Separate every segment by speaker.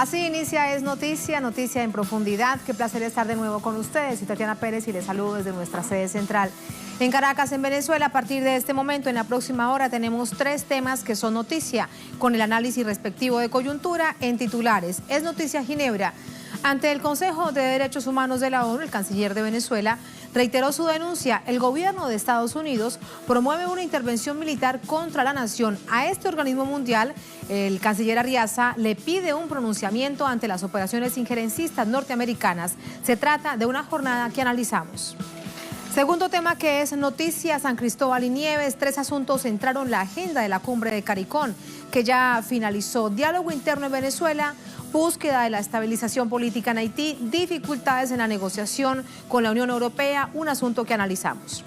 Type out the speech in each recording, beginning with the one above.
Speaker 1: Así inicia Es Noticia, Noticia en Profundidad. Qué placer estar de nuevo con ustedes. Soy Tatiana Pérez y les saludo desde nuestra sede central en Caracas, en Venezuela. A partir de este momento, en la próxima hora, tenemos 3 temas que son noticia, con el análisis respectivo de coyuntura en titulares. Es Noticia Ginebra. Ante el Consejo de Derechos Humanos de la ONU, el canciller de Venezuela reiteró su denuncia. El gobierno de Estados Unidos promueve una intervención militar contra la nación. A este organismo mundial, el canciller Arriaza le pide un pronunciamiento ante las operaciones injerencistas norteamericanas. Se trata de una jornada que analizamos. Segundo tema que es noticia, San Cristóbal y Nieves. 3 asuntos entraron la agenda de la cumbre de CARICOM, que ya finalizó. Diálogo interno en Venezuela, búsqueda de la estabilización política en Haití, dificultades en la negociación con la Unión Europea, un asunto que analizamos.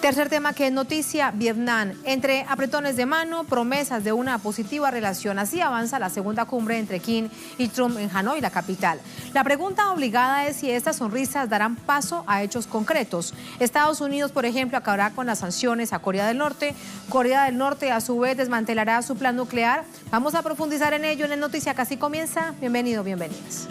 Speaker 1: Tercer tema que es noticia, Vietnam. Entre apretones de mano, promesas de una positiva relación. Así avanza la segunda cumbre entre Kim y Trump en Hanoi, la capital. La pregunta obligada es si estas sonrisas darán paso a hechos concretos. Estados Unidos, por ejemplo, acabará con las sanciones a Corea del Norte. Corea del Norte, a su vez, desmantelará su plan nuclear. Vamos a profundizar en ello en el Noticia que así comienza. Bienvenido, bienvenidas.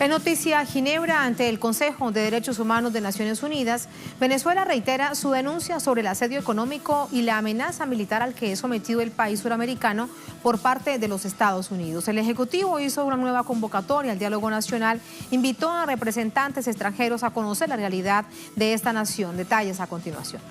Speaker 1: En Noticia Ginebra, ante el Consejo de Derechos Humanos de Naciones Unidas, Venezuela reitera su denuncia sobre el asedio económico y la amenaza militar al que es sometido el país suramericano por parte de los Estados Unidos. El Ejecutivo hizo una nueva convocatoria al diálogo nacional, invitó a representantes extranjeros a conocer la realidad de esta nación. Detalles a continuación.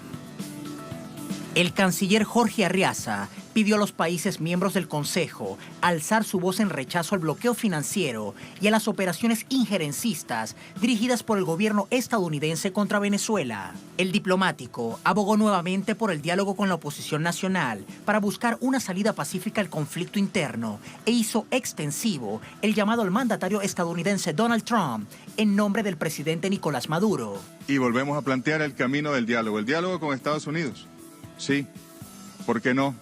Speaker 2: El canciller Jorge Arriaza pidió a los países miembros del Consejo alzar su voz en rechazo al bloqueo financiero y a las operaciones injerencistas dirigidas por el gobierno estadounidense contra Venezuela. El diplomático abogó nuevamente por el diálogo con la oposición nacional para buscar una salida pacífica al conflicto interno e hizo extensivo el llamado al mandatario estadounidense Donald Trump en nombre del presidente Nicolás Maduro.
Speaker 3: Y volvemos a plantear el camino del diálogo. El diálogo con Estados Unidos. Sí, ¿por qué no?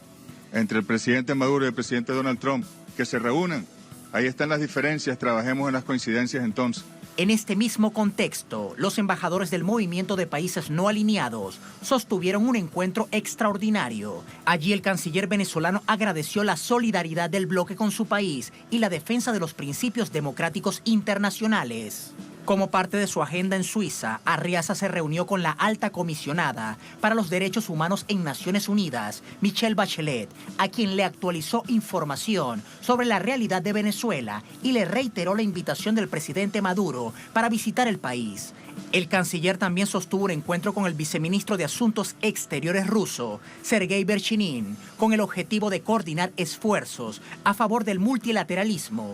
Speaker 3: Entre el presidente Maduro y el presidente Donald Trump, que se reúnan. Ahí están las diferencias, trabajemos en las coincidencias entonces.
Speaker 2: En este mismo contexto, los embajadores del movimiento de países no alineados sostuvieron un encuentro extraordinario. Allí el canciller venezolano agradeció la solidaridad del bloque con su país y la defensa de los principios democráticos internacionales. Como parte de su agenda en Suiza, Arriaza se reunió con la alta comisionada para los derechos humanos en Naciones Unidas, Michelle Bachelet, a quien le actualizó información sobre la realidad de Venezuela y le reiteró la invitación del presidente Maduro para visitar el país. El canciller también sostuvo un encuentro con el viceministro de Asuntos Exteriores ruso, Sergei Vershinin, con el objetivo de coordinar esfuerzos a favor del multilateralismo.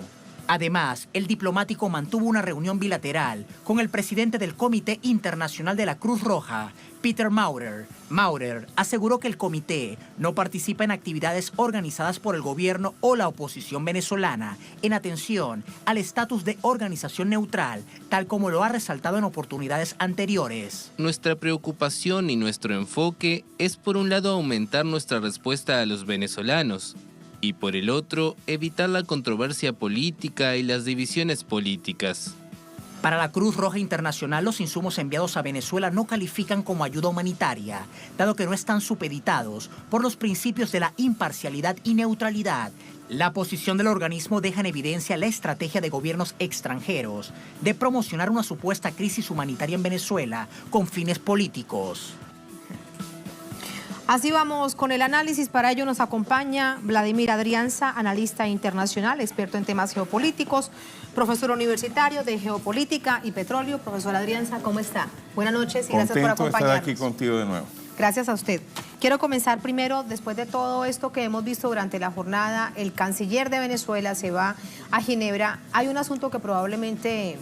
Speaker 2: Además, el diplomático mantuvo una reunión bilateral con el presidente del Comité Internacional de la Cruz Roja, Peter Maurer. Maurer aseguró que el comité no participa en actividades organizadas por el gobierno o la oposición venezolana, en atención al estatus de organización neutral, tal como lo ha resaltado en oportunidades anteriores.
Speaker 4: Nuestra preocupación y nuestro enfoque es, por un lado, aumentar nuestra respuesta a los venezolanos, y por el otro, evitar la controversia política y las divisiones políticas.
Speaker 2: Para la Cruz Roja Internacional, los insumos enviados a Venezuela no califican como ayuda humanitaria, dado que no están supeditados por los principios de la imparcialidad y neutralidad. La posición del organismo deja en evidencia la estrategia de gobiernos extranjeros de promocionar una supuesta crisis humanitaria en Venezuela con fines políticos.
Speaker 1: Así vamos con el análisis. Para ello nos acompaña Vladimir Adrianza, analista internacional, experto en temas geopolíticos, profesor universitario de Geopolítica y Petróleo. Profesor Adrianza, ¿cómo está? Buenas noches y gracias por acompañarnos.
Speaker 5: Contento de estar aquí contigo de nuevo.
Speaker 1: Gracias a usted. Quiero comenzar primero, después de todo esto que hemos visto durante la jornada, el canciller de Venezuela se va a Ginebra. Hay un asunto que probablemente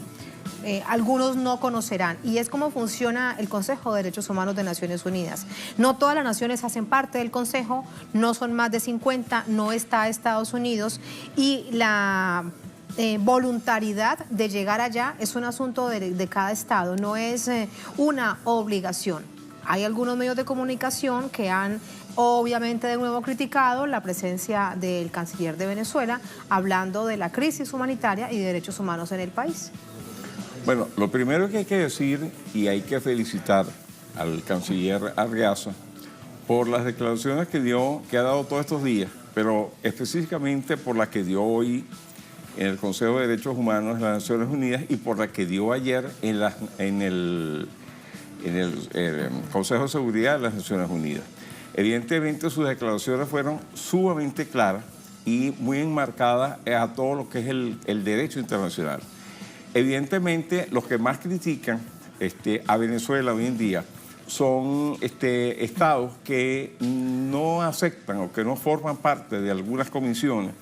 Speaker 1: algunos no conocerán, y es cómo funciona el Consejo de Derechos Humanos de Naciones Unidas. No todas las naciones hacen parte del Consejo, no son más de 50, no está Estados Unidos, y la voluntariedad de llegar allá es un asunto de cada estado, no es una obligación. Hay algunos medios de comunicación que han obviamente de nuevo criticado la presencia del canciller de Venezuela hablando de la crisis humanitaria y de derechos humanos en el país.
Speaker 5: Bueno, lo primero que hay que decir, y hay que felicitar al canciller Arreaza por las declaraciones que ha dado todos estos días, pero específicamente por las que dio hoy en el Consejo de Derechos Humanos de las Naciones Unidas y por la que dio ayer en el Consejo de Seguridad de las Naciones Unidas. Evidentemente sus declaraciones fueron sumamente claras y muy enmarcadas a todo lo que es el derecho internacional. Evidentemente los que más critican a Venezuela hoy en día son estados que no aceptan o que no forman parte de algunas comisiones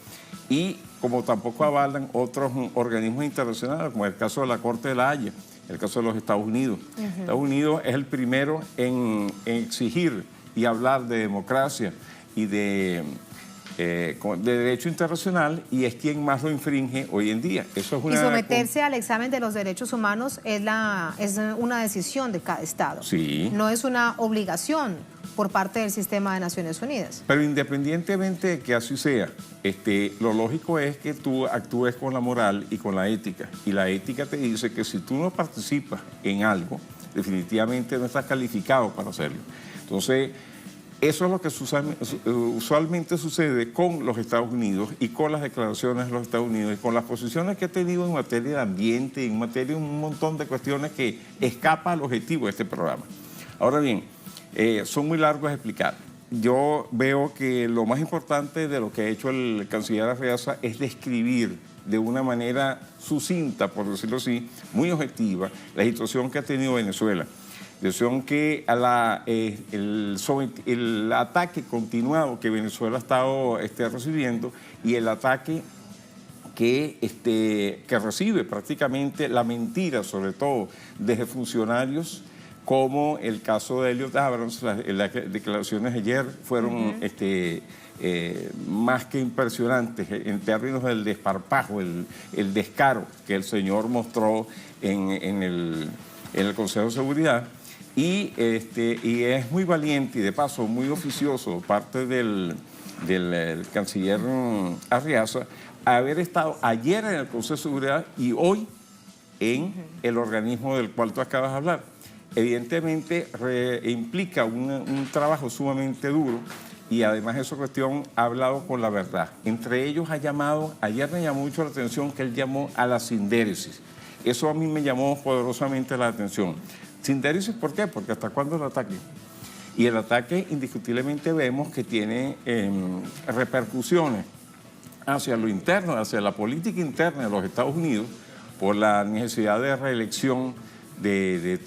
Speaker 5: y como tampoco avalan otros organismos internacionales, como el caso de la Corte de la Haya, el caso de los Estados Unidos. Estados Unidos es el primero en exigir y hablar de democracia y de derecho internacional, y es quien más lo infringe hoy en día. Eso es
Speaker 1: y someterse al examen de los derechos humanos es una decisión de cada estado.
Speaker 5: Sí.
Speaker 1: No es una obligación por parte del sistema de Naciones Unidas.
Speaker 5: Pero independientemente de que así sea, lo lógico es que tú actúes con la moral y con la ética. Y la ética te dice que si tú no participas en algo, definitivamente no estás calificado para hacerlo. Entonces, eso es lo que usualmente sucede con los Estados Unidos y con las declaraciones de los Estados Unidos y con las posiciones que ha tenido en materia de ambiente, en materia de un montón de cuestiones que escapan al objetivo de este programa. Ahora bien, son muy largos de explicar. Yo veo que lo más importante de lo que ha hecho el canciller Arreaza es describir de una manera sucinta, por decirlo así, muy objetiva, la situación que ha tenido Venezuela. Situación que el ataque continuado que Venezuela ha estado recibiendo y el ataque que recibe prácticamente la mentira, sobre todo desde funcionarios, como el caso de Elliot Abrams. Las declaraciones de ayer fueron más que impresionantes en términos del desparpajo, el descaro que el señor mostró en el Consejo de Seguridad. Y es muy valiente y de paso muy oficioso parte del canciller Arreaza haber estado ayer en el Consejo de Seguridad y hoy en el organismo del cual tú acabas de hablar. Evidentemente implica un trabajo sumamente duro y además esa cuestión ha hablado con la verdad. Entre ellos ayer me llamó mucho la atención que él llamó a la sindéresis. Eso a mí me llamó poderosamente la atención. Sindéresis, ¿por qué? Porque ¿hasta cuándo el ataque? Y el ataque indiscutiblemente vemos que tiene repercusiones hacia lo interno, hacia la política interna de los Estados Unidos por la necesidad de reelección de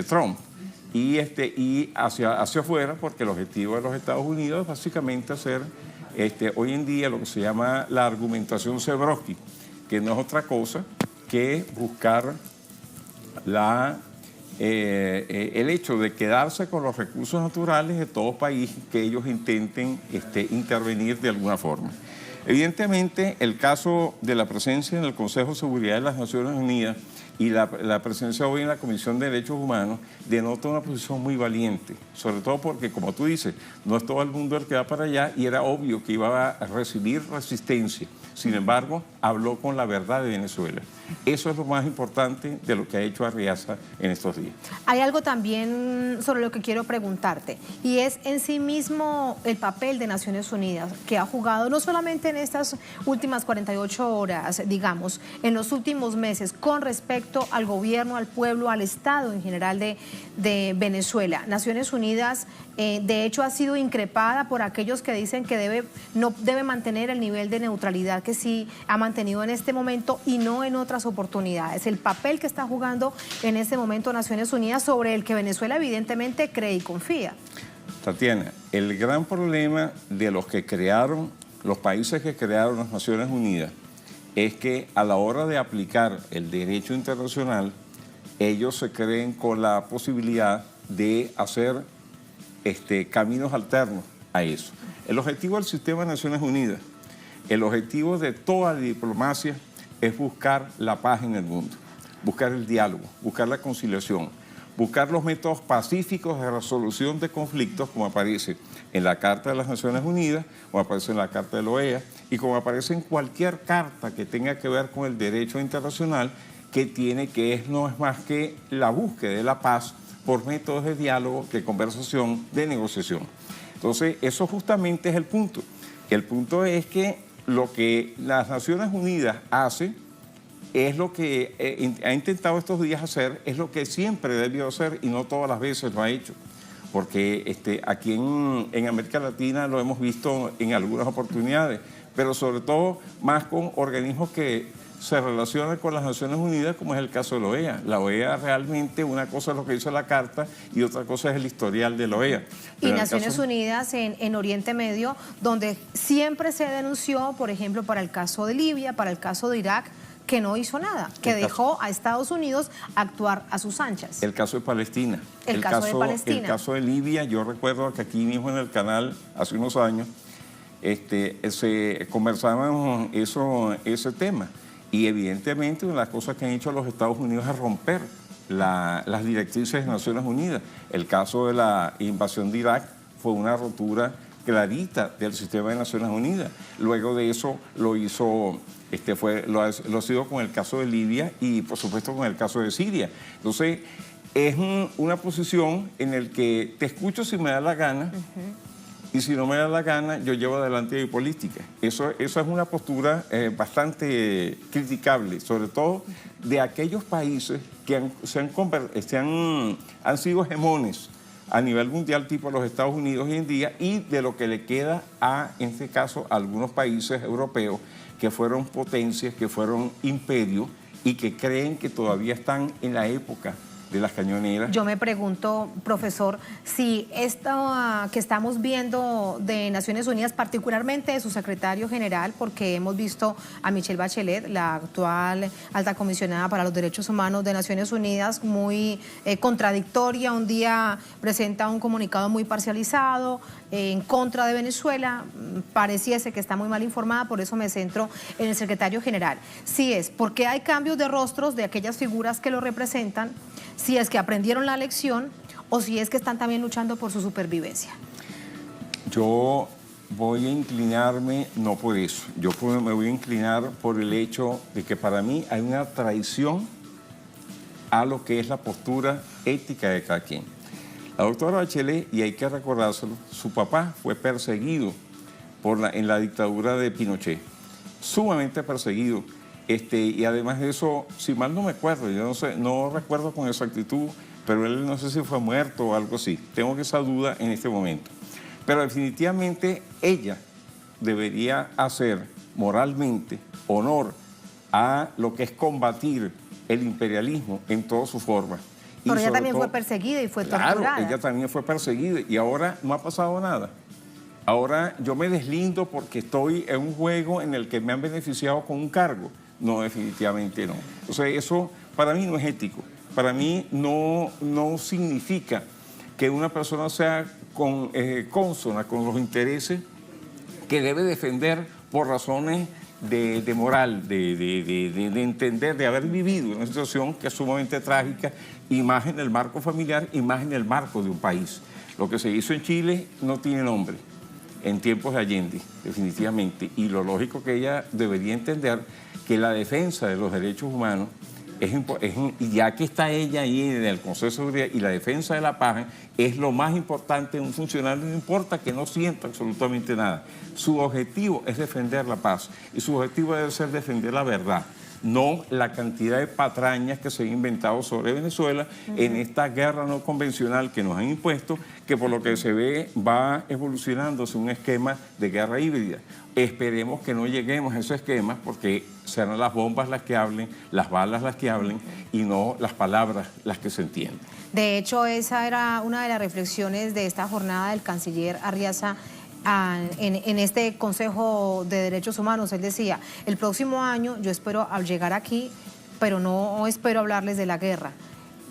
Speaker 5: Trump y hacia afuera, porque el objetivo de los Estados Unidos es básicamente hacer hoy en día lo que se llama la argumentación Zebrowski, que no es otra cosa que buscar el hecho de quedarse con los recursos naturales de todo país que ellos intenten intervenir de alguna forma. Evidentemente, el caso de la presencia en el Consejo de Seguridad de las Naciones Unidas y la presencia hoy en la Comisión de Derechos Humanos denota una posición muy valiente, sobre todo porque, como tú dices, no es todo el mundo el que va para allá y era obvio que iba a recibir resistencia. Sin embargo, habló con la verdad de Venezuela. Eso es lo más importante de lo que ha hecho Arreaza en estos días.
Speaker 1: Hay algo también sobre lo que quiero preguntarte, y es en sí mismo el papel de Naciones Unidas, que ha jugado no solamente en estas últimas 48 horas, digamos, en los últimos meses, con respecto al gobierno, al pueblo, al Estado en general de Venezuela. Naciones Unidas, de hecho, ha sido increpada por aquellos que dicen que no debe mantener el nivel de neutralidad que sí ha mantenido en este momento y no en otras oportunidades. El papel que está jugando en este momento Naciones Unidas, sobre el que Venezuela evidentemente cree y confía.
Speaker 5: Tatiana, el gran problema de los países que crearon las Naciones Unidas es que a la hora de aplicar el derecho internacional, ellos se creen con la posibilidad de hacer caminos alternos a eso. El objetivo del sistema de Naciones Unidas, el objetivo de toda la diplomacia es buscar la paz en el mundo, buscar el diálogo, buscar la conciliación, buscar los métodos pacíficos de resolución de conflictos, como aparece en la Carta de las Naciones Unidas, como aparece en la Carta de la OEA y como aparece en cualquier carta que tenga que ver con el derecho internacional, que no es más que la búsqueda de la paz por métodos de diálogo, de conversación, de negociación. Entonces, eso justamente es el punto. El punto es que lo que las Naciones Unidas hace es lo que ha intentado estos días hacer, es lo que siempre debió hacer y no todas las veces lo ha hecho. Porque aquí en América Latina lo hemos visto en algunas oportunidades, pero sobre todo más con organismos que se relacionan con las Naciones Unidas, como es el caso de la OEA. La OEA realmente, una cosa es lo que dice la Carta y otra cosa es el historial de la OEA.
Speaker 1: Y Naciones Unidas en Oriente Medio, donde siempre se denunció, por ejemplo, para el caso de Libia, para el caso de Irak, que no hizo nada, que dejó a Estados Unidos actuar a sus anchas.
Speaker 5: El caso de Palestina.
Speaker 1: El caso de Palestina.
Speaker 5: El caso de Libia, yo recuerdo que aquí mismo en el canal, hace unos años, se conversaban ese tema. Y evidentemente una de las cosas que han hecho los Estados Unidos es romper las directrices de Naciones Unidas. El caso de la invasión de Irak fue una rotura clarita del sistema de Naciones Unidas. Luego de eso lo hizo, lo ha sido con el caso de Libia y por supuesto con el caso de Siria. Entonces es una posición en la que te escucho si me da la gana. Y si no me da la gana, yo llevo adelante mi política. Eso es una postura bastante criticable, sobre todo de aquellos países que han sido hegemones a nivel mundial, tipo los Estados Unidos hoy en día, y de lo que le queda en este caso, a algunos países europeos que fueron potencias, que fueron imperios y que creen que todavía están en la época de las cañoneras.
Speaker 1: Yo me pregunto, profesor, si esto que estamos viendo de Naciones Unidas, particularmente de su secretario general, porque hemos visto a Michelle Bachelet, la actual alta comisionada para los derechos humanos de Naciones Unidas, muy contradictoria. Un día presenta un comunicado muy parcializado en contra de Venezuela, pareciese que está muy mal informada, por eso me centro en el secretario general. Si es porque hay cambios de rostros de aquellas figuras que lo representan, si es que aprendieron la lección o si es que están también luchando por su supervivencia.
Speaker 5: Yo voy a inclinarme, no por eso, me voy a inclinar por el hecho de que para mí hay una traición a lo que es la postura ética de cada quien. La doctora Bachelet, y hay que recordárselo, su papá fue perseguido en la dictadura de Pinochet, sumamente perseguido. Y además de eso, si mal no me acuerdo, yo no recuerdo con exactitud, pero él no sé si fue muerto o algo así. Tengo esa duda en este momento. Pero definitivamente ella debería hacer moralmente honor a lo que es combatir el imperialismo en todas sus formas.
Speaker 1: Pero ella también fue perseguida y fue torturada.
Speaker 5: Claro, ella también fue perseguida y ahora no ha pasado nada. Ahora yo me deslindo porque estoy en un juego en el que me han beneficiado con un cargo. No, definitivamente no. O sea, eso para mí no es ético. Para mí no significa que una persona sea consona con los intereses que debe defender por razones de moral, de entender, de haber vivido una situación que es sumamente trágica, y más en el marco familiar y más en el marco de un país. Lo que se hizo en Chile no tiene nombre en tiempos de Allende, definitivamente, y lo lógico que ella debería entender que la defensa de los derechos humanos y ya que está ella ahí en el Consejo de Seguridad, y la defensa de la paz es lo más importante de un funcionario, no importa que no sienta absolutamente nada. Su objetivo es defender la paz y su objetivo debe ser defender la verdad, no la cantidad de patrañas que se han inventado sobre Venezuela en esta guerra no convencional que nos han impuesto, que por lo que se ve va evolucionándose un esquema de guerra híbrida. Esperemos que no lleguemos a ese esquema, porque serán las bombas las que hablen, las balas las que hablen y no las palabras las que se entienden.
Speaker 1: De hecho, esa era una de las reflexiones de esta jornada del canciller Arriaza en este Consejo de Derechos Humanos. Él decía, el próximo año yo espero al llegar aquí, pero no espero hablarles de la guerra,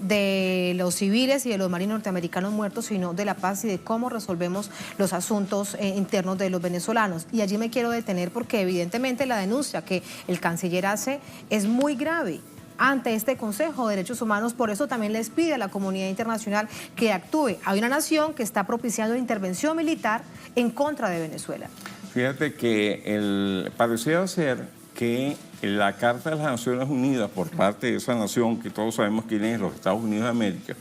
Speaker 1: de los civiles y de los marinos norteamericanos muertos, sino de la paz y de cómo resolvemos los asuntos internos de los venezolanos. Y allí me quiero detener porque evidentemente la denuncia que el canciller hace es muy grave ante este Consejo de Derechos Humanos. Por eso también les pide a la comunidad internacional que actúe. Hay una nación que está propiciando intervención militar en contra de Venezuela.
Speaker 5: Fíjate que parecía ser que la Carta de las Naciones Unidas, por parte de esa nación que todos sabemos quién es, los Estados Unidos de América,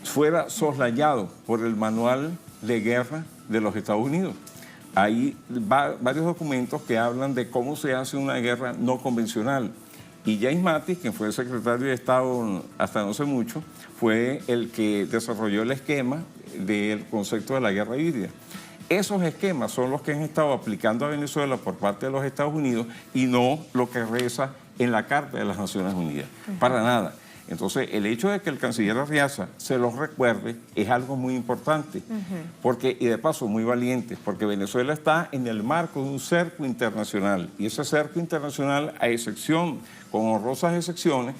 Speaker 5: fuera soslayado por el Manual de Guerra de los Estados Unidos. Hay varios documentos que hablan de cómo se hace una guerra no convencional. Y James Mattis, quien fue el secretario de Estado hasta no hace mucho, fue el que desarrolló el esquema del concepto de la guerra híbrida. Esos esquemas son los que han estado aplicando a Venezuela por parte de los Estados Unidos y no lo que reza en la Carta de las Naciones Unidas. Para nada. Entonces, el hecho de que el canciller Arriaza se los recuerde es algo muy importante, porque, y de paso muy valiente, porque Venezuela está en el marco de un cerco internacional, y ese cerco internacional, a excepción, con honrosas excepciones,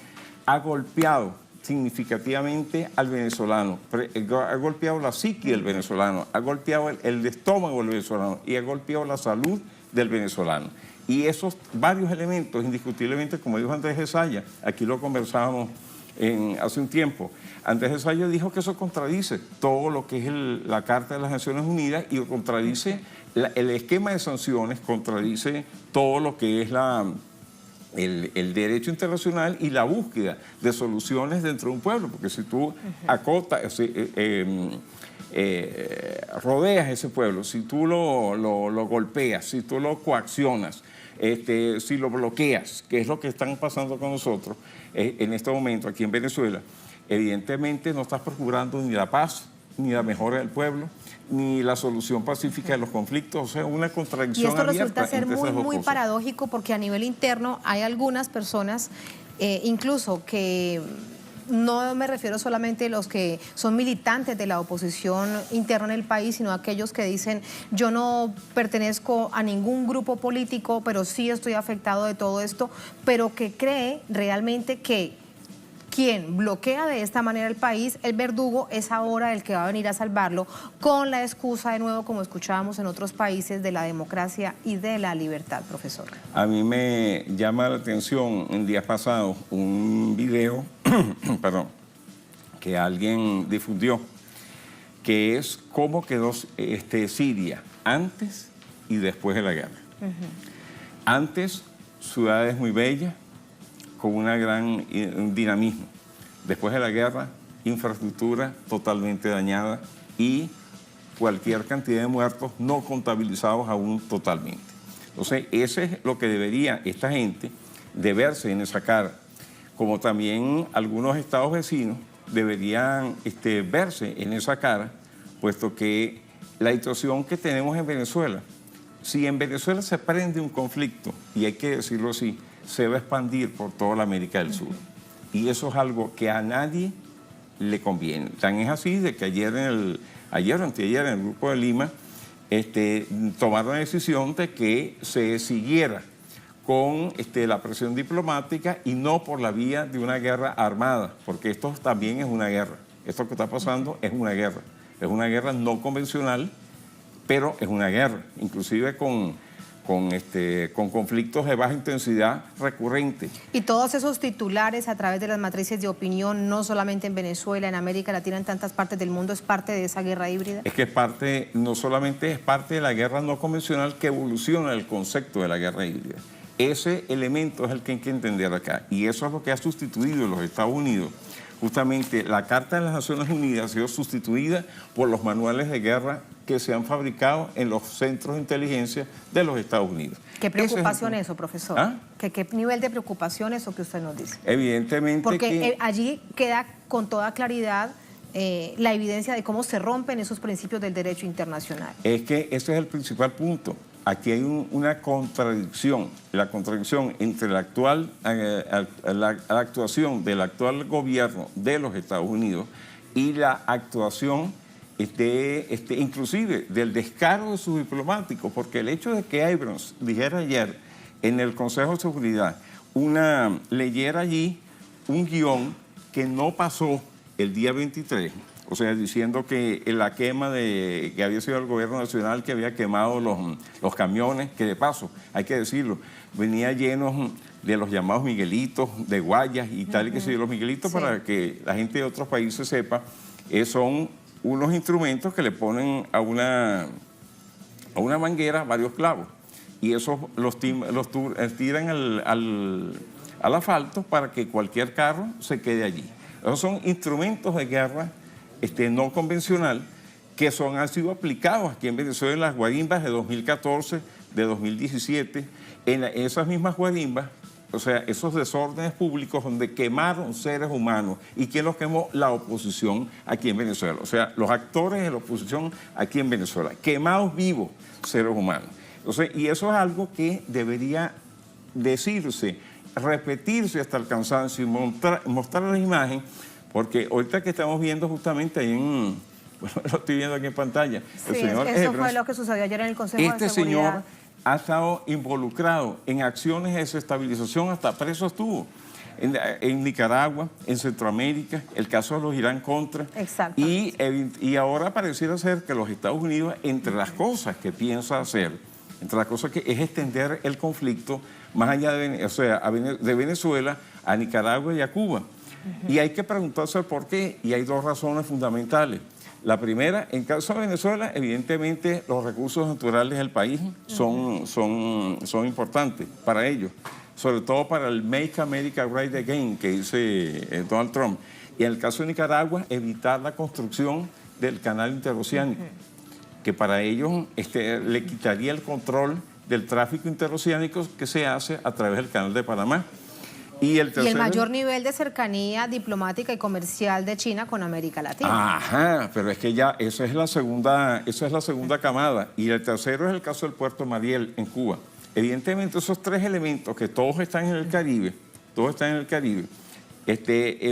Speaker 5: ha golpeado significativamente al venezolano, ha golpeado la psique del venezolano, ha golpeado el estómago del venezolano y ha golpeado la salud del venezolano. Y esos varios elementos, indiscutiblemente, como dijo Andrés Esaya, aquí lo conversábamos hace un tiempo, Andrés Esaya dijo que eso contradice todo lo que es la Carta de las Naciones Unidas y contradice el esquema de sanciones, contradice todo lo que es el derecho internacional y la búsqueda de soluciones dentro de un pueblo, porque si tú acotas, rodeas ese pueblo, si tú lo golpeas, si tú lo coaccionas, si lo bloqueas, que es lo que están pasando con nosotros en este momento aquí en Venezuela, evidentemente no estás procurando ni la paz, ni la mejora del pueblo, ni la solución pacífica de los conflictos, o sea, una contradicción abierta.
Speaker 1: Y esto resulta ser muy paradójico, porque a nivel interno hay algunas personas, incluso que no me refiero solamente a los que son militantes de la oposición interna en el país, sino a aquellos que dicen, yo no pertenezco a ningún grupo político, pero sí estoy afectado de todo esto, pero que cree realmente que quien bloquea de esta manera el país, el verdugo, es ahora el que va a venir a salvarlo, con la excusa, de nuevo, como escuchábamos en otros países, de la democracia y de la libertad, profesor.
Speaker 5: A mí me llama la atención en días pasados un video perdón, que alguien difundió, que es cómo quedó Siria antes y después de la guerra. Antes, ciudades muy bellas, con un gran dinamismo. Después de la guerra, infraestructura totalmente dañada y cualquier cantidad de muertos no contabilizados aún totalmente. Entonces, eso es lo que debería esta gente de verse en esa cara, como también algunos estados vecinos deberían verse en esa cara, puesto que la situación que tenemos en Venezuela, si en Venezuela se prende un conflicto, y hay que decirlo así, se va a expandir por toda la América del Sur. Y eso es algo que a nadie le conviene. Tan es así de que ayer o anteayer en el Grupo de Lima tomaron la decisión de que se siguiera con la presión diplomática y no por la vía de una guerra armada, porque esto también es una guerra. Esto que está pasando es una guerra. Es una guerra no convencional, pero es una guerra, inclusive con conflictos de baja intensidad recurrentes.
Speaker 1: Y todos esos titulares a través de las matrices de opinión, no solamente en Venezuela, en América Latina, en tantas partes del mundo, ¿es parte de esa guerra híbrida?
Speaker 5: Es que es parte, no solamente es parte de la guerra no convencional que evoluciona el concepto de la guerra híbrida. Ese elemento es el que hay que entender acá. Y eso es lo que ha sustituido los Estados Unidos. Justamente la Carta de las Naciones Unidas ha sido sustituida por los manuales de guerra que se han fabricado en los centros de inteligencia de los Estados Unidos.
Speaker 1: ¿Qué preocupación eso, profesor? ¿Ah? ¿Qué nivel de preocupación eso que usted nos dice?
Speaker 5: Evidentemente
Speaker 1: porque allí queda con toda claridad la evidencia de cómo se rompen esos principios del derecho internacional.
Speaker 5: Es que ese es el principal punto. Aquí hay una contradicción, la contradicción entre la actuación del actual gobierno de los Estados Unidos y la actuación inclusive del descaro de sus diplomáticos, porque el hecho de que Abrams dijera ayer en el Consejo de Seguridad, leyera allí un guión que no pasó el día 23, o sea, diciendo que la quema que había sido el gobierno nacional que había quemado los camiones, que de paso, hay que decirlo, venía llenos de los llamados Miguelitos, de guayas y tal y que se dio los Miguelitos, sí, para que la gente de otros países sepa, son unos instrumentos que le ponen a una manguera varios clavos y esos los tiran al asfalto para que cualquier carro se quede allí. Esos son instrumentos de guerra no convencional que han sido aplicados aquí en Venezuela en las guarimbas de 2014, de 2017, en esas mismas guarimbas, o sea, esos desórdenes públicos donde quemaron seres humanos. ¿Y quién los quemó? La oposición aquí en Venezuela. O sea, los actores de la oposición aquí en Venezuela, quemados vivos seres humanos. Entonces, y eso es algo que debería decirse, repetirse hasta el cansancio y mostrar la imagen, porque ahorita que estamos viendo justamente ahí bueno, lo estoy viendo aquí en pantalla,
Speaker 1: sí, el señor eso Abrams, fue lo que sucedió ayer en el Consejo de Seguridad.
Speaker 5: Señor ha estado involucrado en acciones de desestabilización, hasta preso estuvo en Nicaragua, en Centroamérica, el caso de los Irán-Contra.
Speaker 1: Exacto.
Speaker 5: Y ahora pareciera ser que los Estados Unidos, entre las cosas que piensa hacer, entre las cosas que es extender el conflicto más allá de Venezuela a Nicaragua y a Cuba. Y hay que preguntarse por qué, y hay dos razones fundamentales. La primera, en caso de Venezuela, evidentemente los recursos naturales del país son importantes para ellos, sobre todo para el Make America Great Again que dice Donald Trump. Y en el caso de Nicaragua, evitar la construcción del canal interoceánico, que para ellos le quitaría el control del tráfico interoceánico que se hace a través del canal de Panamá. Y el
Speaker 1: mayor nivel de cercanía diplomática y comercial de China con América Latina.
Speaker 5: Ajá, pero es que ya esa es la segunda camada. Y el tercero es el caso del puerto Mariel en Cuba. Evidentemente esos tres elementos que todos están en el Caribe,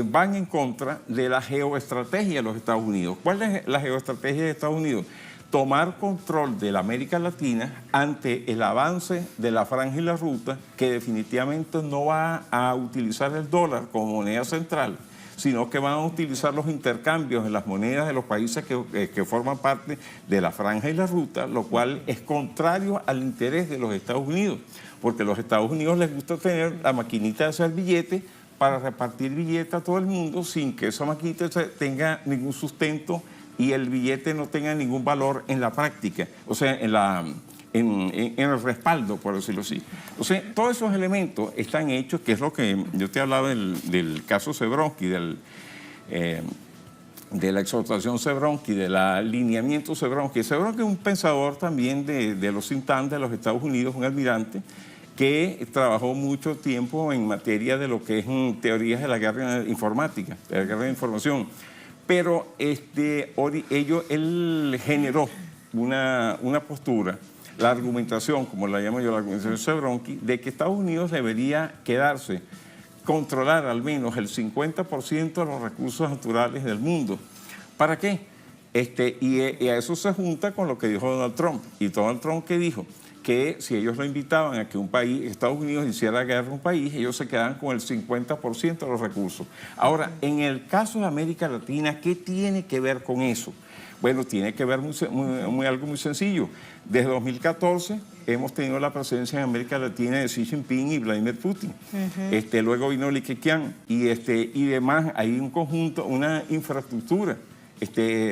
Speaker 5: van en contra de la geoestrategia de los Estados Unidos. ¿Cuál es la geoestrategia de Estados Unidos? Tomar control de la América Latina ante el avance de la franja y la ruta, que definitivamente no va a utilizar el dólar como moneda central, sino que van a utilizar los intercambios en las monedas de los países que forman parte de la franja y la ruta, lo cual es contrario al interés de los Estados Unidos, porque a los Estados Unidos les gusta tener la maquinita de hacer billetes para repartir billetes a todo el mundo sin que esa maquinita tenga ningún sustento y el billete no tenga ningún valor en la práctica, o sea, en el respaldo, por decirlo así. Entonces, todos esos elementos están hechos, que es lo que yo te hablaba del caso Zebrowski, de la exhortación Zebrowski, del alineamiento Zebrowski. Zebrowski es un pensador también de los think tanks de los Estados Unidos, un almirante, que trabajó mucho tiempo en materia de lo que es teorías de la guerra informática, de la guerra de información. Pero él generó una postura, la argumentación, como la llamo yo, la argumentación de Zebrowski, de que Estados Unidos debería controlar al menos el 50% de los recursos naturales del mundo. ¿Para qué? Y a eso se junta con lo que dijo Donald Trump. ¿Y Donald Trump qué dijo? Que si ellos lo invitaban a que Estados Unidos hiciera guerra a un país, ellos se quedaban con el 50% de los recursos. Ahora, en el caso de América Latina, ¿qué tiene que ver con eso? Bueno, tiene que ver algo muy sencillo. Desde 2014 hemos tenido la presencia en América Latina de Xi Jinping y Vladimir Putin. Luego vino Li Keqiang y demás. Hay un conjunto, una infraestructura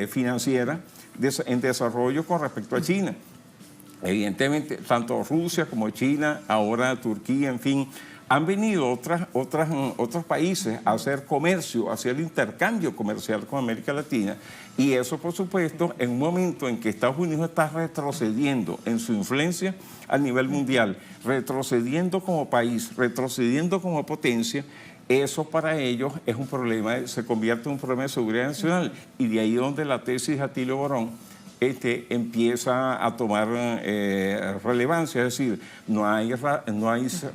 Speaker 5: financiera en desarrollo con respecto a China. Evidentemente, tanto Rusia como China, ahora Turquía, en fin, han venido otros países a hacer comercio, a hacer intercambio comercial con América Latina, y eso, por supuesto, en un momento en que Estados Unidos está retrocediendo en su influencia a nivel mundial, retrocediendo como país, retrocediendo como potencia, eso para ellos es un problema, se convierte en un problema de seguridad nacional, y de ahí donde la tesis de Atilio Borón empieza a tomar relevancia, es decir, no hay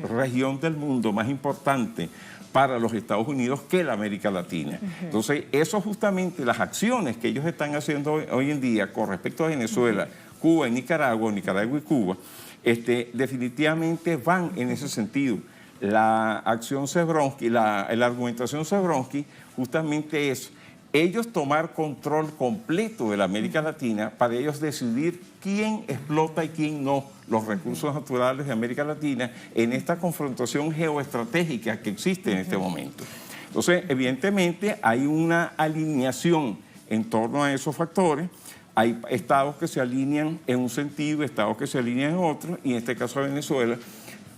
Speaker 5: región del mundo más importante para los Estados Unidos que la América Latina. Entonces, eso justamente, las acciones que ellos están haciendo hoy en día con respecto a Venezuela, Cuba y Nicaragua y Cuba, definitivamente van en ese sentido. La acción Zebronsky, la argumentación Zebronsky justamente es ellos tomar control completo de la América Latina para ellos decidir quién explota y quién no los recursos naturales de América Latina en esta confrontación geoestratégica que existe en este momento. Entonces, evidentemente, hay una alineación en torno a esos factores. Hay estados que se alinean en un sentido, estados que se alinean en otro, y en este caso Venezuela,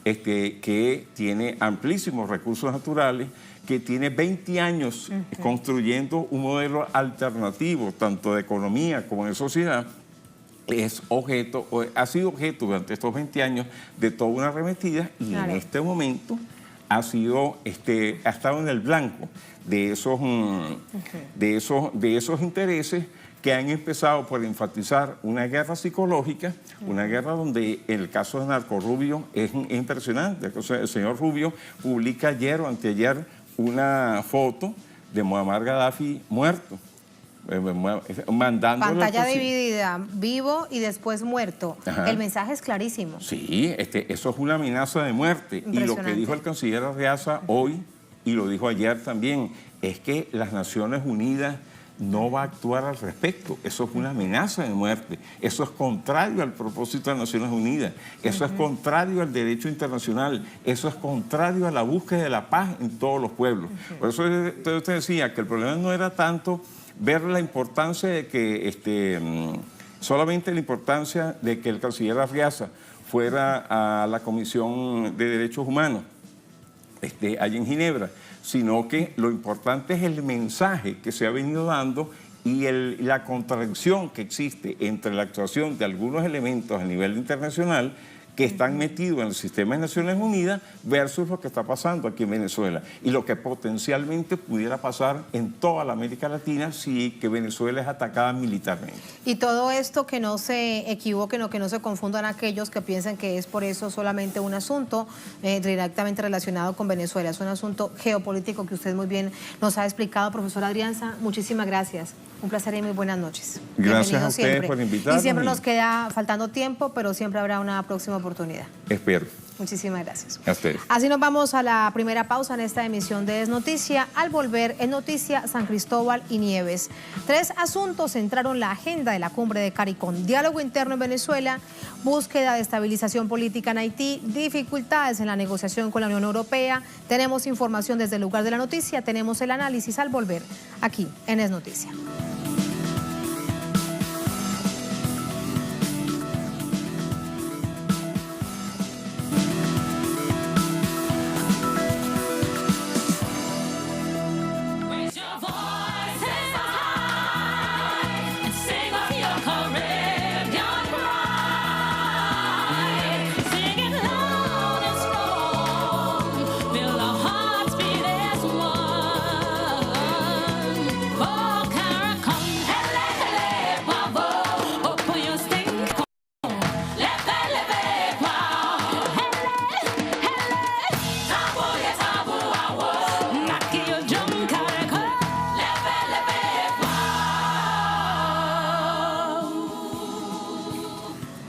Speaker 5: que tiene amplísimos recursos naturales, que tiene 20 años construyendo un modelo alternativo, tanto de economía como de sociedad, ha sido objeto durante estos 20 años de toda una arremetida, y en este momento ha estado en el blanco de esos intereses que han empezado por enfatizar una guerra psicológica, una guerra donde en el caso de Narco Rubio es impresionante. El señor Rubio publica ayer o anteayer una foto de Muammar Gaddafi muerto, mandando
Speaker 1: pantalla dividida, vivo y después muerto. El mensaje es clarísimo.
Speaker 5: Sí, eso es una amenaza de muerte. Y lo que dijo el canciller Arriaza hoy, y lo dijo ayer también, es que las Naciones Unidas no va a actuar al respecto. Eso es una amenaza de muerte. Eso es contrario al propósito de las Naciones Unidas. Eso es contrario al derecho internacional. Eso es contrario a la búsqueda de la paz en todos los pueblos. Por eso usted decía que el problema no era tanto ver la importancia de que, solamente la importancia de que el canciller Arriaza fuera a la Comisión de Derechos Humanos allá en Ginebra, sino que lo importante es el mensaje que se ha venido dando y la contradicción que existe entre la actuación de algunos elementos a nivel internacional que están metidos en el sistema de Naciones Unidas versus lo que está pasando aquí en Venezuela y lo que potencialmente pudiera pasar en toda la América Latina si que Venezuela es atacada militarmente.
Speaker 1: Y todo esto, que no se equivoquen o que no se confundan aquellos que piensan que es por eso solamente un asunto directamente relacionado con Venezuela. Es un asunto geopolítico que usted muy bien nos ha explicado. Profesor Adrianza, muchísimas gracias. Un placer y muy buenas noches.
Speaker 5: Gracias a ustedes por invitarnos.
Speaker 1: Y siempre nos queda faltando tiempo, pero siempre habrá una próxima oportunidad.
Speaker 5: Espero.
Speaker 1: Muchísimas gracias.
Speaker 5: A ustedes.
Speaker 1: Así nos vamos a la primera pausa en esta emisión de Es Noticia. Al volver, en Noticia San Cristóbal y Nieves. 3 asuntos centraron la agenda de la cumbre de CARICOM: diálogo interno en Venezuela, búsqueda de estabilización política en Haití, dificultades en la negociación con la Unión Europea. Tenemos información desde el lugar de la noticia, tenemos el análisis al volver aquí en Es Noticia.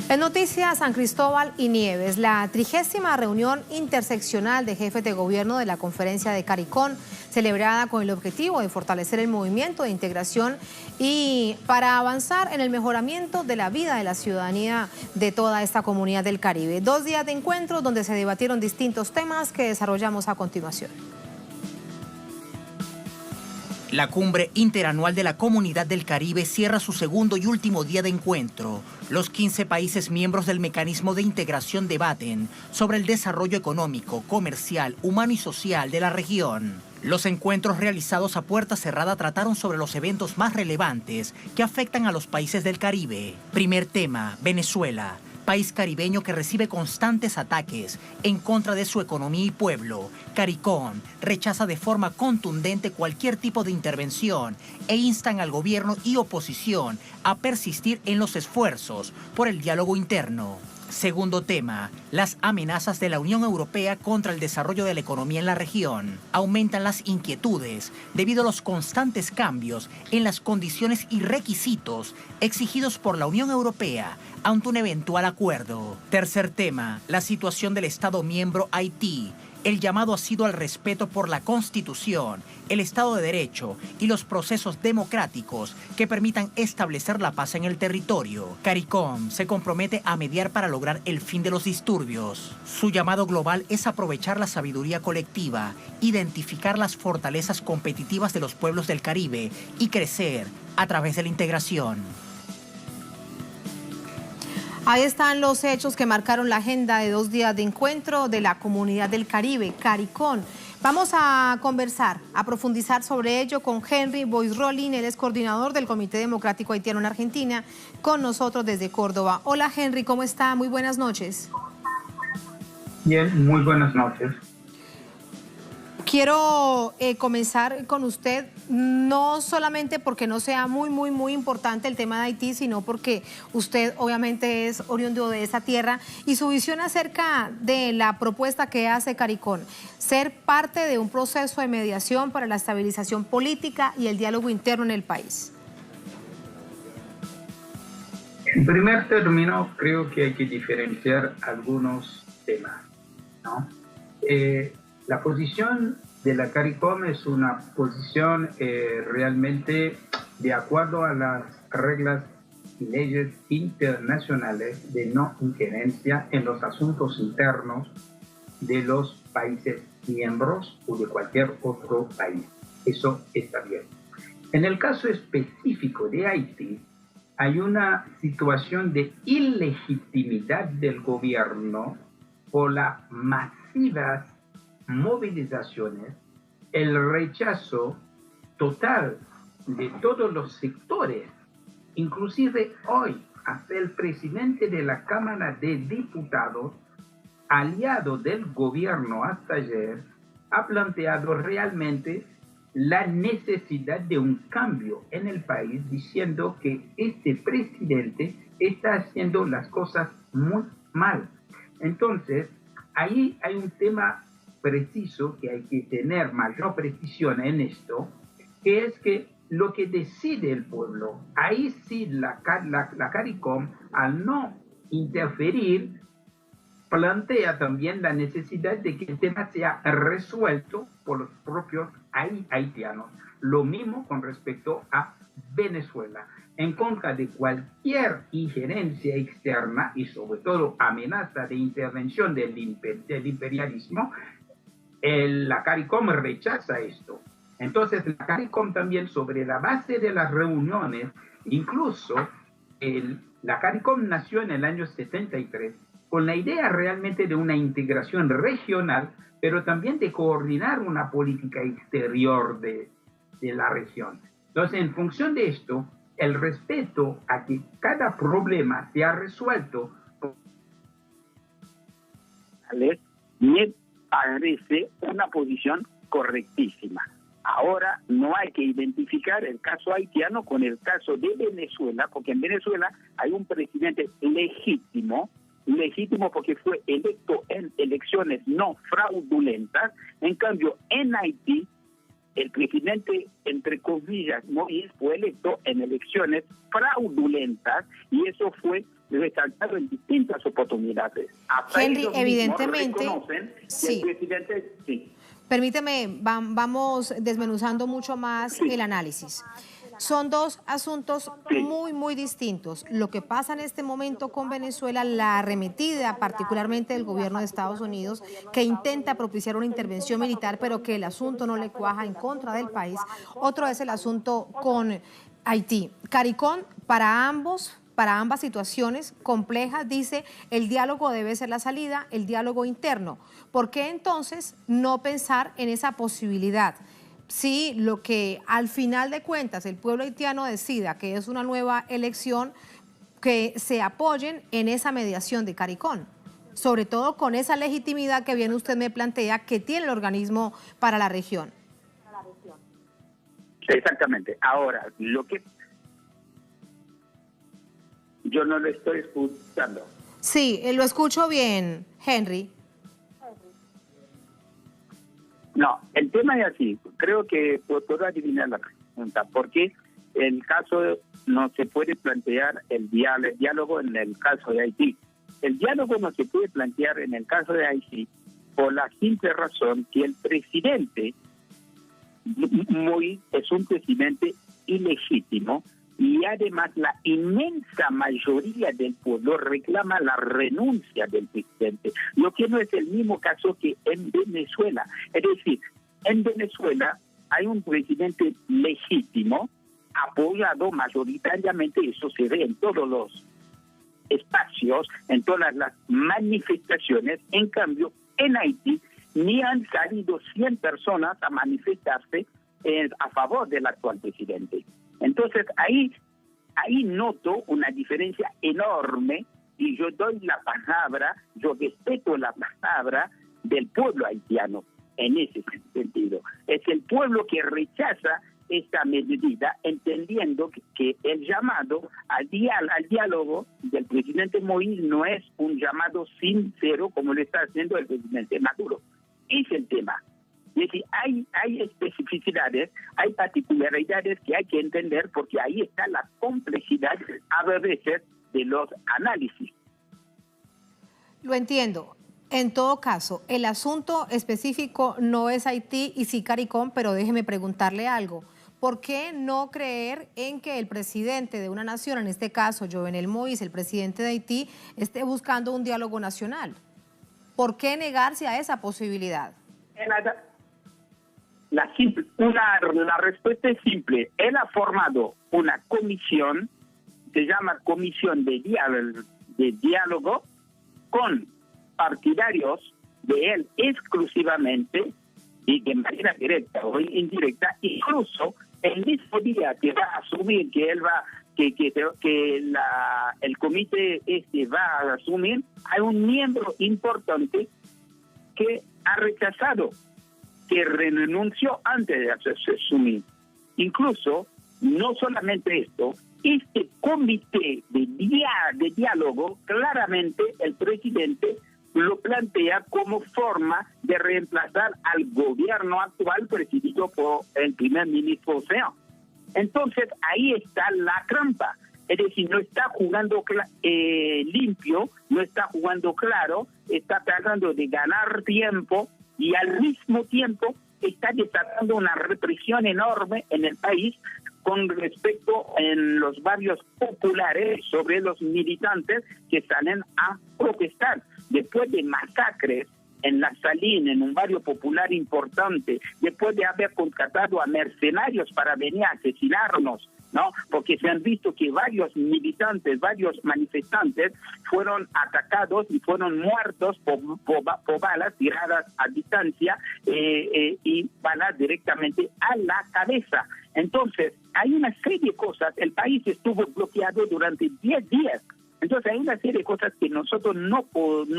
Speaker 1: En Noticias San Cristóbal y Nieves, la 30ª reunión interseccional de jefes de gobierno de la conferencia de CARICOM, celebrada con el objetivo de fortalecer el movimiento de integración y para avanzar en el mejoramiento de la vida de la ciudadanía de toda esta comunidad del Caribe. 2 días de encuentros donde se debatieron distintos temas que desarrollamos a continuación.
Speaker 2: La cumbre interanual de la Comunidad del Caribe cierra su segundo y último día de encuentro. Los 15 países miembros del mecanismo de integración debaten sobre el desarrollo económico, comercial, humano y social de la región. Los encuentros realizados a puerta cerrada trataron sobre los eventos más relevantes que afectan a los países del Caribe. Primer tema, Venezuela. País caribeño que recibe constantes ataques en contra de su economía y pueblo. CARICOM rechaza de forma contundente cualquier tipo de intervención e instan al gobierno y oposición a persistir en los esfuerzos por el diálogo interno. Segundo tema, las amenazas de la Unión Europea contra el desarrollo de la economía en la región. Aumentan las inquietudes debido a los constantes cambios en las condiciones y requisitos exigidos por la Unión Europea ante un eventual acuerdo. Tercer tema, la situación del Estado miembro Haití. El llamado ha sido al respeto por la Constitución, el Estado de Derecho y los procesos democráticos que permitan establecer la paz en el territorio. CARICOM se compromete a mediar para lograr el fin de los disturbios. Su llamado global es aprovechar la sabiduría colectiva, identificar las fortalezas competitivas de los pueblos del Caribe y crecer a través de la integración.
Speaker 1: Ahí están los hechos que marcaron la agenda de 2 días de encuentro de la Comunidad del Caribe, CARICOM. Vamos a conversar, a profundizar sobre ello con Henry Boisrolin, él es coordinador del Comité Democrático Haitiano en Argentina, con nosotros desde Córdoba. Hola Henry, ¿cómo está? Muy buenas noches.
Speaker 6: Bien, muy buenas noches.
Speaker 1: Quiero comenzar con usted, no solamente porque no sea muy importante el tema de Haití, sino porque usted obviamente es oriundo de esa tierra y su visión acerca de la propuesta que hace CARICOM, ser parte de un proceso de mediación para la estabilización política y el diálogo interno en el país.
Speaker 6: En primer término, creo que hay que diferenciar algunos temas, ¿no? La posición de la CARICOM es una posición realmente de acuerdo a las reglas y leyes internacionales de no injerencia en los asuntos internos de los países miembros o de cualquier otro país. Eso está bien. En el caso específico de Haití, hay una situación de ilegitimidad del gobierno por las masivas movilizaciones, el rechazo total de todos los sectores, inclusive hoy, hasta el presidente de la Cámara de Diputados, aliado del gobierno hasta ayer, ha planteado realmente la necesidad de un cambio en el país, diciendo que este presidente está haciendo las cosas muy mal. Entonces, ahí hay un tema preciso que hay que tener mayor precisión en esto, que es que lo que decide el pueblo, ahí sí la CARICOM, al no interferir, plantea también la necesidad de que el tema sea resuelto por los propios haitianos. Lo mismo con respecto a Venezuela, en contra de cualquier injerencia externa y sobre todo amenaza de intervención del imperialismo. La CARICOM rechaza esto. Entonces, la CARICOM también, sobre la base de las reuniones, incluso la CARICOM nació en el año 73 con la idea realmente de una integración regional, pero también de coordinar una política exterior de la región. Entonces, en función de esto, el respeto a que cada problema sea resuelto
Speaker 7: me parece una posición correctísima. Ahora no hay que identificar el caso haitiano con el caso de Venezuela, porque en Venezuela hay un presidente legítimo porque fue electo en elecciones no fraudulentas. En cambio, en Haití, el presidente, entre comillas, Moïse, fue electo en elecciones fraudulentas y eso fue resaltado en distintas oportunidades. Hasta
Speaker 1: Henry, evidentemente,
Speaker 7: sí. El presidente, sí.
Speaker 1: Permíteme, vamos desmenuzando mucho más el análisis. Son dos asuntos muy distintos. Lo que pasa en este momento con Venezuela, la arremetida particularmente del gobierno de Estados Unidos, que intenta propiciar una intervención militar, pero que el asunto no le cuaja en contra del país. Otro es el asunto con Haití. CARICOM, para ambas situaciones complejas, dice el diálogo debe ser la salida, el diálogo interno. ¿Por qué entonces no pensar en esa posibilidad? Si lo que al final de cuentas el pueblo haitiano decida que es una nueva elección, que se apoyen en esa mediación de CARICOM, sobre todo con esa legitimidad que bien usted me plantea que tiene el organismo para la región.
Speaker 7: Exactamente. Ahora, lo que yo no lo estoy escuchando.
Speaker 1: Sí, lo escucho bien, Henry.
Speaker 7: No, el tema es así. Creo que puedo adivinar la pregunta. Porque el caso no se puede plantear el diálogo en el caso de Haití. El diálogo no se puede plantear en el caso de Haití por la simple razón que el presidente es un presidente ilegítimo y además la inmensa mayoría del pueblo reclama la renuncia del presidente, lo que no es el mismo caso que en Venezuela. Es decir, en Venezuela hay un presidente legítimo, apoyado mayoritariamente, eso se ve en todos los espacios, en todas las manifestaciones. En cambio, en Haití ni han salido 100 personas a manifestarse a favor del actual presidente. Entonces, ahí noto una diferencia enorme y yo doy la palabra, yo respeto la palabra del pueblo haitiano en ese sentido. Es el pueblo que rechaza esta medida, entendiendo que el llamado al diálogo del presidente Moïse no es un llamado sincero como lo está haciendo el presidente Maduro. Es el tema. Es decir, hay especificidades, hay particularidades que hay que entender porque ahí está la complejidad a veces de los análisis.
Speaker 1: Lo entiendo. En todo caso, el asunto específico no es Haití y sí CARICOM, pero déjeme preguntarle algo. ¿Por qué no creer en que el presidente de una nación, en este caso Jovenel Moïse, el presidente de Haití, esté buscando un diálogo nacional? ¿Por qué negarse a esa posibilidad?
Speaker 7: La respuesta es simple. Él ha formado una comisión, se llama Comisión de Diálogo, con partidarios de él exclusivamente y de manera directa o indirecta. Incluso el mismo día que va a asumir que él va, el comité va a asumir, hay un miembro importante que ha rechazado, que renunció antes de asumir. Incluso, no solamente esto, este comité de diálogo, claramente el presidente lo plantea como forma de reemplazar al gobierno actual presidido por el primer ministro Océan. Entonces, ahí está la trampa. Es decir, no está jugando limpio, no está jugando claro, está tratando de ganar tiempo y al mismo tiempo está desatando una represión enorme en el país con respecto en los barrios populares sobre los militantes que salen a protestar. Después de masacres en La Salina, en un barrio popular importante, después de haber contratado a mercenarios para venir a asesinarnos, ¿no? Porque se han visto que varios militantes, varios manifestantes fueron atacados y fueron muertos por balas tiradas a distancia y balas directamente a la cabeza. Entonces, hay una serie de cosas. El país estuvo bloqueado durante 10 días. Entonces, hay una serie de cosas que nosotros no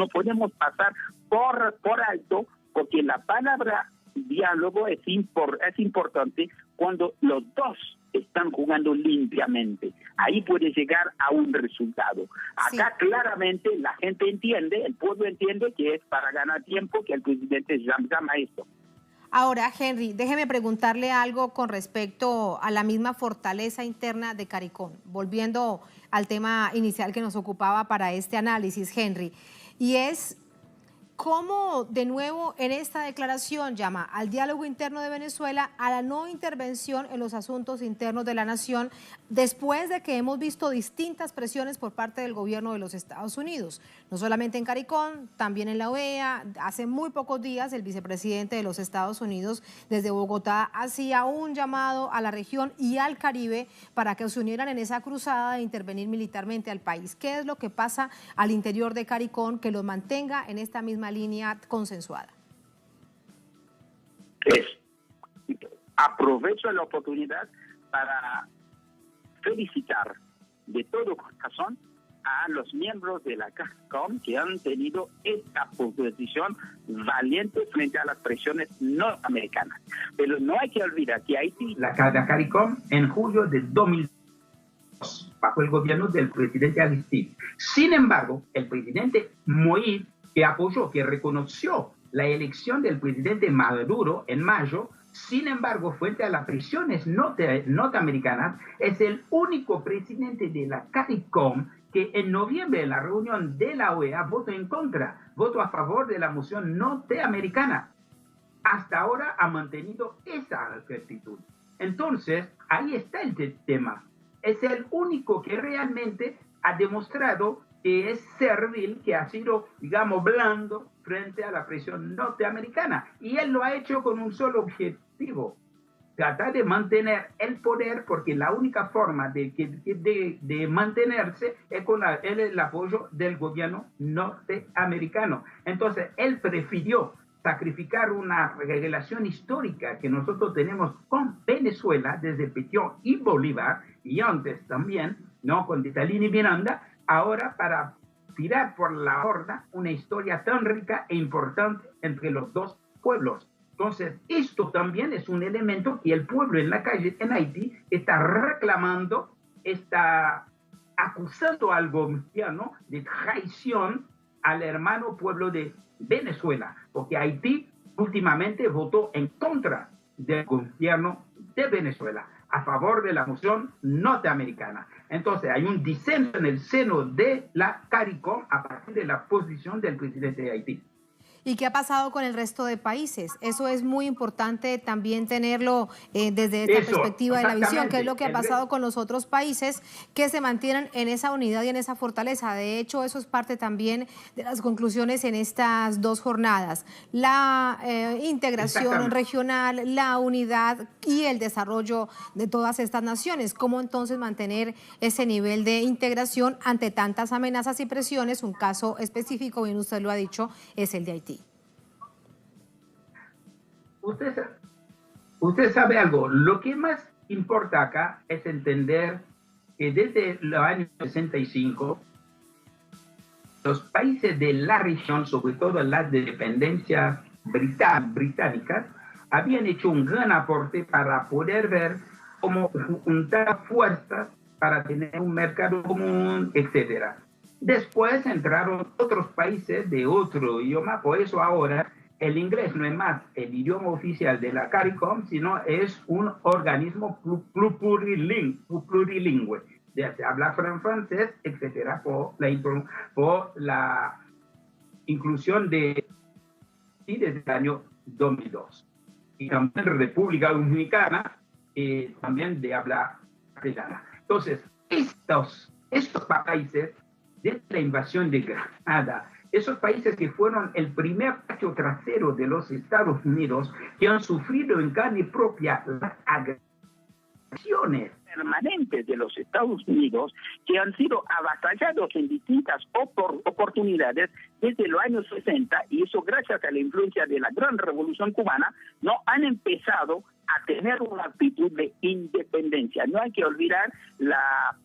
Speaker 7: podemos pasar por alto, porque la palabra diálogo es importante cuando los dos están jugando limpiamente. Ahí puede llegar a un resultado. Acá claramente la gente entiende, el pueblo entiende que es para ganar tiempo que el presidente llama esto.
Speaker 1: Ahora, Henry, déjeme preguntarle algo con respecto a la misma fortaleza interna de CARICOM, volviendo al tema inicial que nos ocupaba para este análisis, Henry, y es cómo de nuevo en esta declaración llama al diálogo interno de Venezuela, a la no intervención en los asuntos internos de la nación, después de que hemos visto distintas presiones por parte del gobierno de los Estados Unidos, no solamente en CARICOM, también en la OEA. Hace muy pocos días el vicepresidente de los Estados Unidos desde Bogotá hacía un llamado a la región y al Caribe para que se unieran en esa cruzada de intervenir militarmente al país. ¿Qué es lo que pasa al interior de CARICOM que los mantenga en esta misma línea consensuada?
Speaker 7: Aprovecho la oportunidad para felicitar de todo corazón a los miembros de la CARICOM que han tenido esta posición valiente frente a las presiones norteamericanas. Pero no hay que olvidar que Haití...
Speaker 6: La CARICOM en julio de 2002 bajo el gobierno del presidente Aristide. Sin embargo, el presidente Moïse, que apoyó, que reconoció la elección del presidente Maduro en mayo, sin embargo, frente a las presiones norteamericanas, es el único presidente de la CARICOM que en noviembre, en la reunión de la OEA, votó en contra, votó a favor de la moción norteamericana. Hasta ahora ha mantenido esa actitud. Entonces, ahí está el tema. Es el único que realmente ha demostrado que es servil, que ha sido, digamos, blando frente a la presión norteamericana. Y él lo ha hecho con un solo objetivo: tratar de mantener el poder, porque la única forma de mantenerse es con el apoyo del gobierno norteamericano. Entonces, él prefirió sacrificar una relación histórica que nosotros tenemos con Venezuela desde Petión y Bolívar, y antes también, ¿no?, con Dessalines y Miranda, ahora para tirar por la borda una historia tan rica e importante entre los dos pueblos. Entonces, esto también es un elemento que el pueblo en la calle en Haití está reclamando, está acusando al gobierno de traición al hermano pueblo de Venezuela, porque Haití últimamente votó en contra del gobierno de Venezuela, a favor de la moción norteamericana. Entonces, hay un disenso en el seno de la CARICOM a partir de la posición del presidente de Haití.
Speaker 1: ¿Y qué ha pasado con el resto de países? Eso es muy importante también tenerlo desde esta perspectiva de la visión. ¿Qué es lo que ha pasado con los otros países que se mantienen en esa unidad y en esa fortaleza? De hecho, eso es parte también de las conclusiones en estas dos jornadas. La integración regional, la unidad y el desarrollo de todas estas naciones. ¿Cómo entonces mantener ese nivel de integración ante tantas amenazas y presiones? Un caso específico, bien usted lo ha dicho, es el de Haití.
Speaker 6: Usted sabe algo, lo que más importa acá es entender que desde los años 65, los países de la región, sobre todo las de dependencias británicas, habían hecho un gran aporte para poder ver cómo juntar fuerzas para tener un mercado común, etc. Después entraron otros países de otro idioma, por eso ahora el inglés no es más el idioma oficial de la CARICOM, sino es un organismo plurilingüe. Se habla francés, etcétera, por la inclusión desde el año 2002. Y también República Dominicana, también de habla castellana. Entonces, estos países, desde la invasión de Granada, esos países que fueron el primer patio trasero de los Estados Unidos, que han sufrido en carne propia las agresiones permanentes de los Estados Unidos, que han sido avasallados en distintas oportunidades desde los años 60, y eso gracias a la influencia de la gran revolución cubana, no han empezado a tener una actitud de independencia. No hay que olvidar la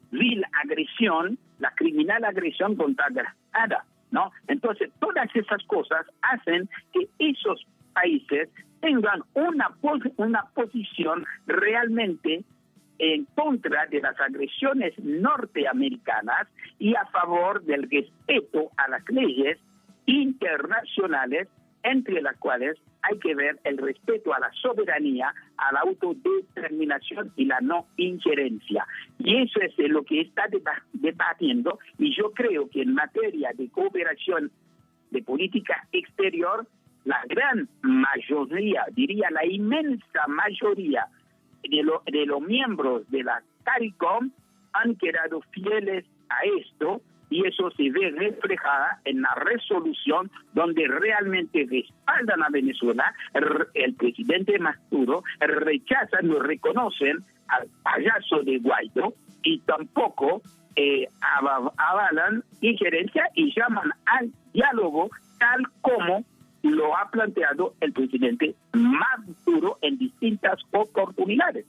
Speaker 6: vil agresión, la criminal agresión contra Granada, ¿no? Entonces, todas esas cosas hacen que esos países tengan una posición realmente en contra de las agresiones norteamericanas y a favor del respeto a las leyes internacionales, entre las cuales hay que ver el respeto a la soberanía, a la autodeterminación y la no injerencia. Y eso es lo que está debatiendo, y yo creo que en materia de cooperación de política exterior, la gran mayoría, diría la inmensa mayoría de los miembros de la CARICOM han quedado fieles a esto, y eso se ve reflejada en la resolución donde realmente respaldan a Venezuela. El presidente Maduro rechazan, no reconocen al payaso de Guaidó, y tampoco avalan injerencia y llaman al diálogo tal como lo ha planteado el presidente Maduro en distintas oportunidades.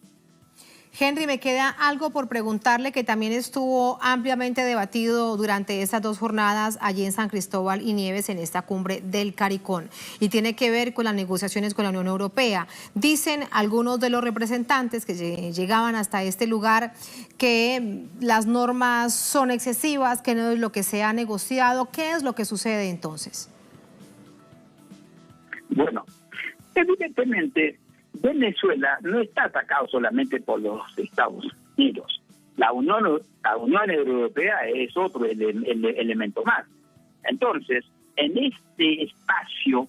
Speaker 1: Henry, me queda algo por preguntarle que también estuvo ampliamente debatido durante estas 2 jornadas allí en San Cristóbal y Nieves en esta cumbre del CARICOM y tiene que ver con las negociaciones con la Unión Europea. Dicen algunos de los representantes que llegaban hasta este lugar que las normas son excesivas, que no es lo que se ha negociado. ¿Qué es lo que sucede entonces?
Speaker 7: Bueno, evidentemente Venezuela no está atacado solamente por los Estados Unidos. La Unión Europea es otro elemento más. Entonces, en este espacio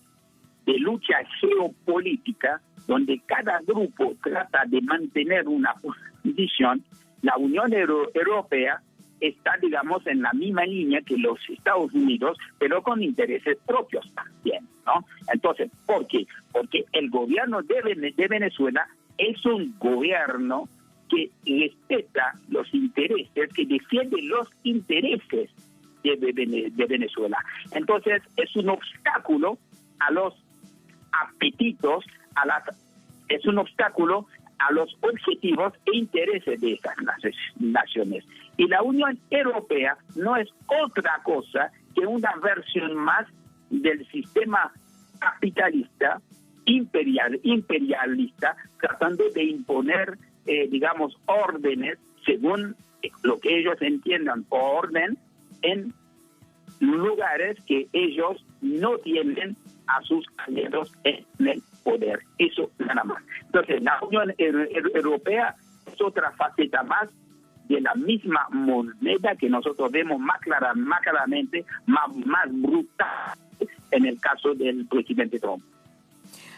Speaker 7: de lucha geopolítica, donde cada grupo trata de mantener una posición, la Unión Europea está, digamos, en la misma línea que los Estados Unidos, pero con intereses propios también, ¿no? Entonces, ¿por qué? Porque el gobierno de Venezuela es un gobierno que respeta los intereses, que defiende los intereses de Venezuela. Entonces, es un obstáculo a los apetitos, es un obstáculo a los objetivos e intereses de estas naciones. Y la Unión Europea no es otra cosa que una versión más del sistema capitalista, imperialista, tratando de imponer, digamos, órdenes según lo que ellos entiendan por orden en lugares que ellos no tienen a sus aliados en el poder. Eso nada más. Entonces, la Unión Europea es otra faceta más de la misma moneda que nosotros vemos más claramente, más brutal en el caso del presidente Trump.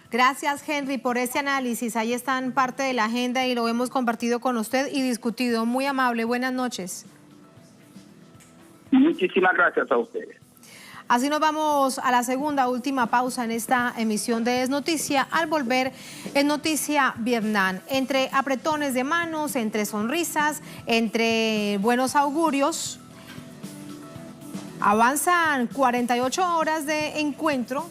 Speaker 1: Gracias, Henry, por este análisis. Ahí están parte de la agenda y lo hemos compartido con usted y discutido. Muy amable. Buenas noches.
Speaker 7: Muchísimas gracias a ustedes.
Speaker 1: Así nos vamos a la segunda, última pausa en esta emisión de Es Noticia. Al volver, Es Noticia Vietnam. Entre apretones de manos, entre sonrisas, entre buenos augurios, avanzan 48 horas de encuentro,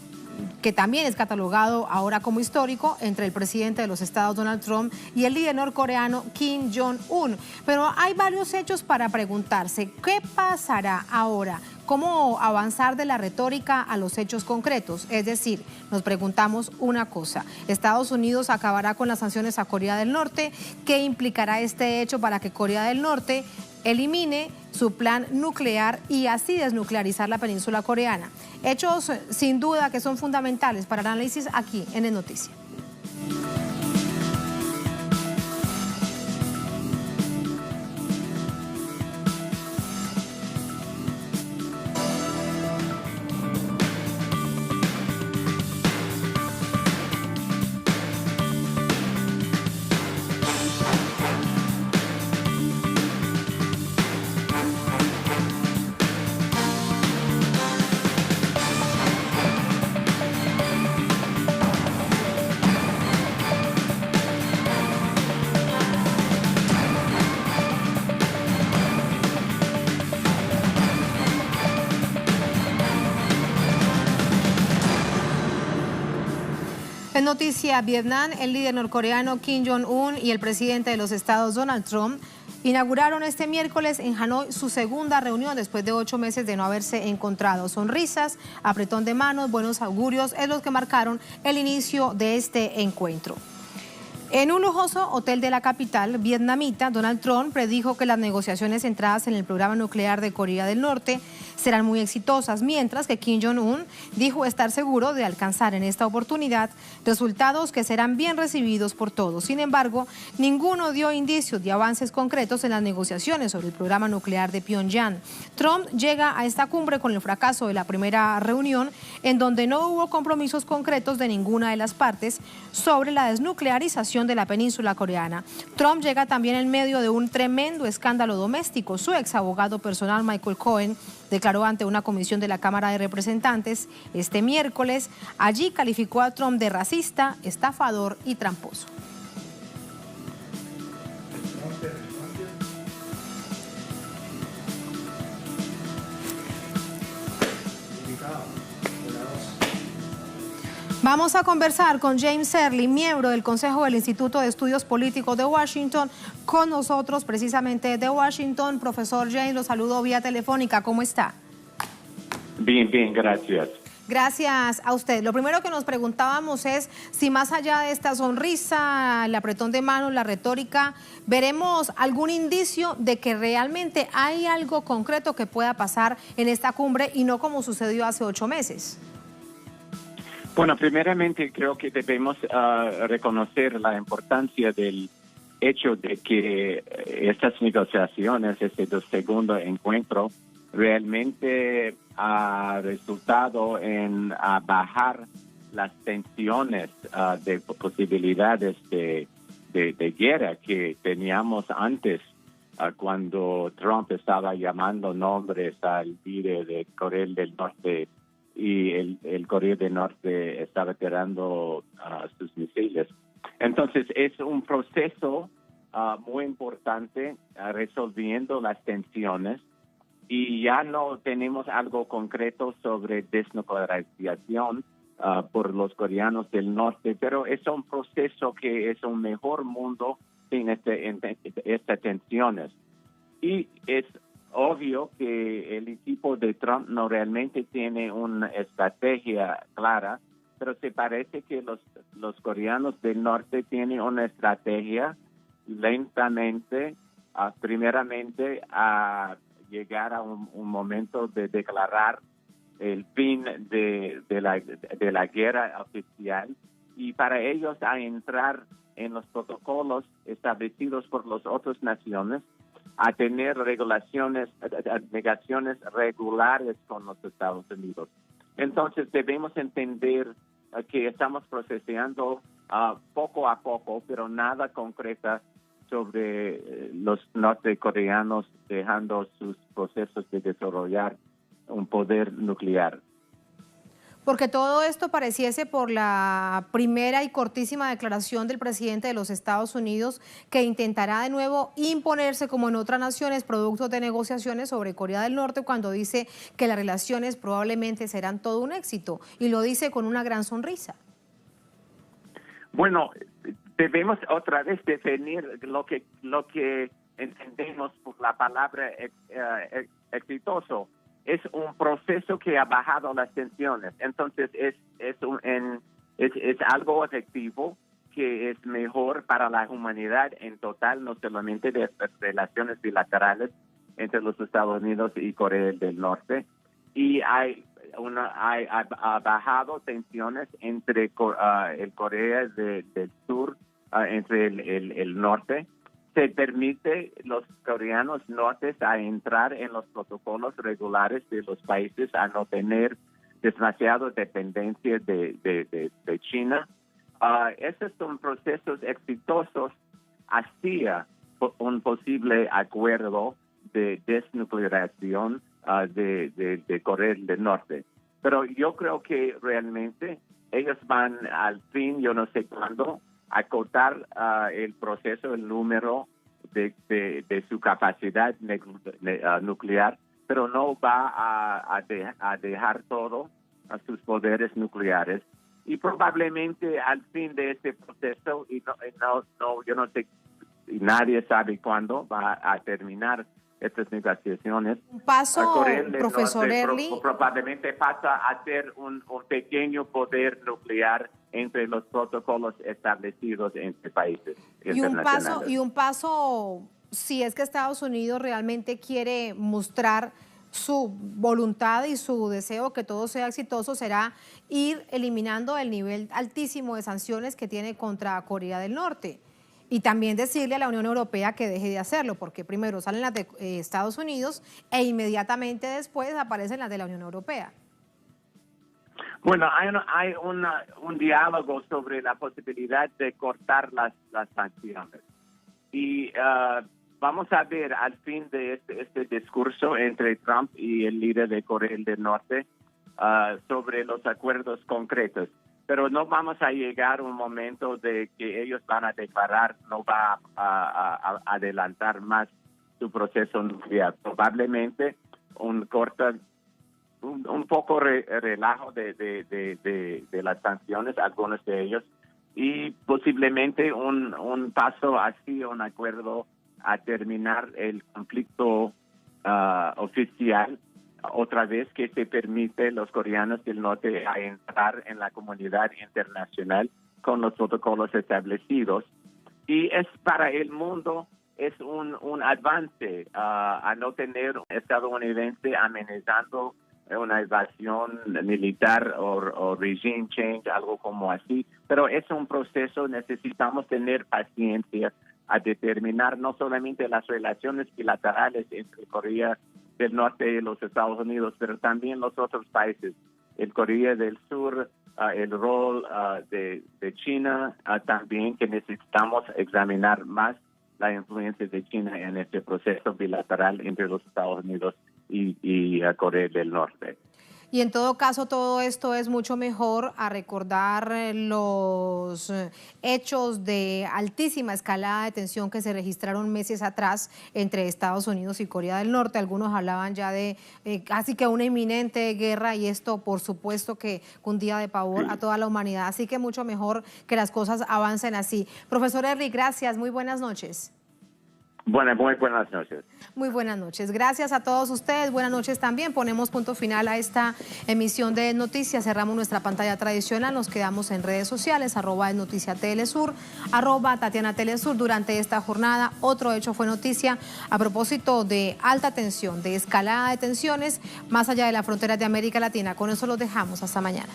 Speaker 1: que también es catalogado ahora como histórico, entre el presidente de los Estados, Donald Trump, y el líder norcoreano Kim Jong-un. Pero hay varios hechos para preguntarse, ¿qué pasará ahora? ¿Cómo avanzar de la retórica a los hechos concretos? Es decir, nos preguntamos una cosa, ¿Estados Unidos acabará con las sanciones a Corea del Norte? ¿Qué implicará este hecho para que Corea del Norte elimine su plan nuclear y así desnuclearizar la península coreana? Hechos sin duda que son fundamentales para el análisis aquí en Es Noticia. En Noticia Vietnam, el líder norcoreano Kim Jong-un y el presidente de los Estados, Donald Trump, inauguraron este miércoles en Hanoi su segunda reunión después de 8 meses de no haberse encontrado. Sonrisas, apretón de manos, buenos augurios es lo que marcaron el inicio de este encuentro. En un lujoso hotel de la capital vietnamita, Donald Trump predijo que las negociaciones centradas en el programa nuclear de Corea del Norte serán muy exitosas, mientras que Kim Jong-un dijo estar seguro de alcanzar en esta oportunidad resultados que serán bien recibidos por todos. Sin embargo, ninguno dio indicios de avances concretos en las negociaciones sobre el programa nuclear de Pyongyang. Trump llega a esta cumbre con el fracaso de la primera reunión, en donde no hubo compromisos concretos de ninguna de las partes sobre la desnuclearización de la península coreana. Trump llega también en medio de un tremendo escándalo doméstico. Su ex abogado personal, Michael Cohen, declaró ante una comisión de la Cámara de Representantes este miércoles. Allí calificó a Trump de racista, estafador y tramposo. Vamos a conversar con James Early, miembro del Consejo del Instituto de Estudios Políticos de Washington, con nosotros precisamente de Washington. Profesor James, lo saludo vía telefónica. ¿Cómo está?
Speaker 8: Bien, bien, gracias.
Speaker 1: Gracias a usted. Lo primero que nos preguntábamos es si más allá de esta sonrisa, el apretón de manos, la retórica, veremos algún indicio de que realmente hay algo concreto que pueda pasar en esta cumbre y no como sucedió hace 8 meses.
Speaker 8: Bueno, primeramente creo que debemos reconocer la importancia del hecho de que estas negociaciones, este segundo encuentro, realmente ha resultado en bajar las tensiones de posibilidades de guerra que teníamos antes, cuando Trump estaba llamando nombres al líder de Corea del Norte y el Corea del Norte estaba tirando sus misiles. Entonces es un proceso muy importante, resolviendo las tensiones, y ya no tenemos algo concreto sobre desnuclearización por los coreanos del norte, pero es un proceso que es un mejor mundo sin estas tensiones. Y es obvio que el equipo de Trump no realmente tiene una estrategia clara, pero se parece que los coreanos del norte tienen una estrategia lentamente, primeramente a llegar a un momento de declarar el fin de la guerra oficial, y para ellos a entrar en los protocolos establecidos por las otras naciones, a tener negaciones regulares con los Estados Unidos. Entonces debemos entender que estamos procesando poco a poco, pero nada concreta sobre los nortecoreanos dejando sus procesos de desarrollar un poder nuclear.
Speaker 1: Porque todo esto pareciese por la primera y cortísima declaración del presidente de los Estados Unidos, que intentará de nuevo imponerse como en otras naciones producto de negociaciones sobre Corea del Norte, cuando dice que las relaciones probablemente serán todo un éxito, y lo dice con una gran sonrisa.
Speaker 8: Bueno, debemos otra vez definir lo que entendemos por la palabra exitoso. Es un proceso que ha bajado las tensiones. Entonces es algo efectivo que es mejor para la humanidad en total, no solamente de relaciones bilaterales entre los Estados Unidos y Corea del Norte. Y ha bajado tensiones entre el Corea del Sur, entre el norte. Se permite los coreanos nortes a entrar en los protocolos regulares de los países, a no tener demasiada dependencia de China. Esos son procesos exitosos hacia un posible acuerdo de desnuclearización de Corea del Norte. Pero yo creo que realmente ellos van al fin, yo no sé cuándo, acotar el proceso, el número de su capacidad nuclear, pero no va a dejar todo a sus poderes nucleares. Y probablemente al fin de este proceso, yo no sé, y nadie sabe cuándo va a terminar estas negociaciones.
Speaker 1: Un paso, profesor Early.
Speaker 8: Probablemente pasa a ser un pequeño poder nuclear entre los protocolos establecidos entre países internacionales.
Speaker 1: Y un paso, si es que Estados Unidos realmente quiere mostrar su voluntad y su deseo que todo sea exitoso, será ir eliminando el nivel altísimo de sanciones que tiene contra Corea del Norte. Y también decirle a la Unión Europea que deje de hacerlo, porque primero salen las de Estados Unidos e inmediatamente después aparecen las de la Unión Europea.
Speaker 8: Bueno, hay un diálogo sobre la posibilidad de cortar las sanciones. Y vamos a ver al fin de este discurso entre Trump y el líder de Corea del Norte sobre los acuerdos concretos. Pero no vamos a llegar a un momento de que ellos van a declarar, no va a adelantar más su proceso nuclear. Probablemente un corto un poco relajo de las sanciones, algunos de ellos, y posiblemente un paso hacia un acuerdo a terminar el conflicto oficial, otra vez que se permite a los coreanos del norte a entrar en la comunidad internacional con los protocolos establecidos. Y es para el mundo, es un avance a no tener estadounidense amenazando una invasión militar o regime change, algo como así. Pero es un proceso, necesitamos tener paciencia a determinar no solamente las relaciones bilaterales entre Corea del Norte y los Estados Unidos, pero también los otros países, el Corea del Sur, el rol de China, también que necesitamos examinar más la influencia de China en este proceso bilateral entre los Estados Unidos y Corea del Norte.
Speaker 1: Y en todo caso, todo esto es mucho mejor a recordar los hechos de altísima escalada de tensión que se registraron meses atrás entre Estados Unidos y Corea del Norte. Algunos hablaban ya de casi que una inminente guerra, y esto por supuesto que cundía de pavor a toda la humanidad. Así que mucho mejor que las cosas avancen así. Profesor Henry, gracias. Muy buenas noches.
Speaker 8: Muy buenas noches.
Speaker 1: Muy buenas noches. Gracias a todos ustedes. Buenas noches también. Ponemos punto final a esta emisión de Noticias. Cerramos nuestra pantalla tradicional. Nos quedamos en redes sociales, @NoticiaTLSur, @TatianaTLSur. Durante esta jornada, otro hecho fue noticia a propósito de alta tensión, de escalada de tensiones más allá de las fronteras de América Latina. Con eso los dejamos. Hasta mañana.